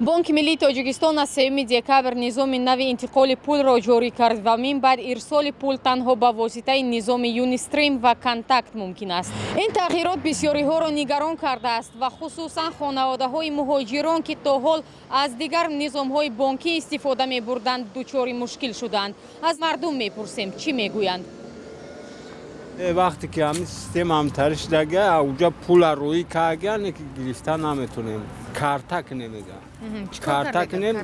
بانک ملی تاجیکستان از 3 دکامبر نظام نوی انتقال پول را جاری کرد و من بعد ارسال پول تنها با واسطه نظام یونیستریم و کانتاکت ممکن است. این تغییرات بسیاری ها را نگران کرده است و خصوصا خانواده های مهاجران که تا حال از دیگر نظام های بانکی استفاده می بردند دچار مشکل شدند. از مردم میپرسیم چی میگویند. وقتی که همین سیستم هم ترش دگه اونجا پول روی کاغذ گرفتن نمیتونیم کارتک نمیگه کارتک نمی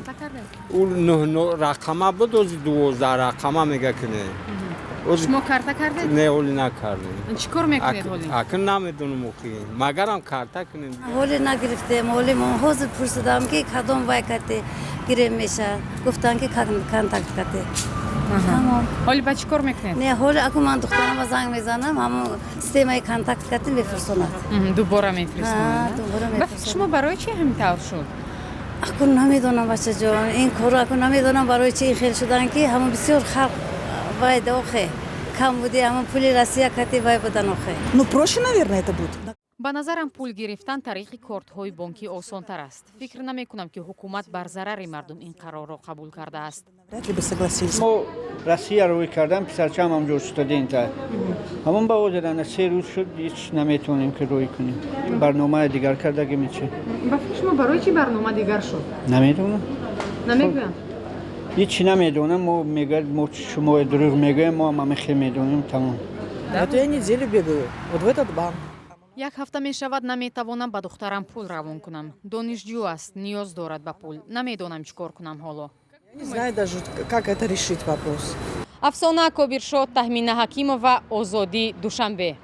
اون نه رقمه بود از 12 رقمه میگه که نه شما کارتک کردید؟ نه اولی نکردیم. چیکار میکنید اولی؟ اکن نمیدونم اخی مگر هم کارتک نمیگه اولی نگرفتیم اولی من حاضر پرسیدم که کدام وقتی گرفت میشه گفتن که کانتاکت کرده. حالی با چیکار میکنید؟ نه حالی اگه من دخترم زنگ میزنم همون سیستم کانتاکت کرده میفرستند. دوباره میفرستند. دوباره میفرستند. شما برای چی همینطور شد؟ اگه نمیدونم بچه جان این کارو اگه نمیدونم برای چی خیلی شدن که همون بسیار خلق وای دوخه کم بوده همون پول رسیه کتی وای بدن اوخه. Ну проще, наверное, это будет. ба назарам пул гирифтан тариқи кортҳои бонкӣ осонтар аст. фикр намекунам ки ҳукумат бар зарари мардум ин қарорро қабул кардааст. Вряд ли бы согласились. ما رسیه روی کردن پسرچم هم جور شده این تا همون با وجودن 3 روز شد هیچ نمیتونیم که روی کنیم برنامه دیگر کردگی میشه ба фикр шумо барои чӣ барнома дигар шуд? نمیدونم намегӯям. هیچی نمیدونم ما میگه ما شما دروغ میگویم ما هم خیلی میدونیم تمام. Это я неделю бегаю. Вот в этот банк. як ҳафта мешавад наметавонам ба духтарам пул равон кунам. донишҷӯ аст, ниёз дорад ба пул. намедонам чӣ кор кунам ҳоло. Я не знаю даже, как это решить вопрос. афсона кобиршод, тахмина ҳакимова, озодӣ, душанбе.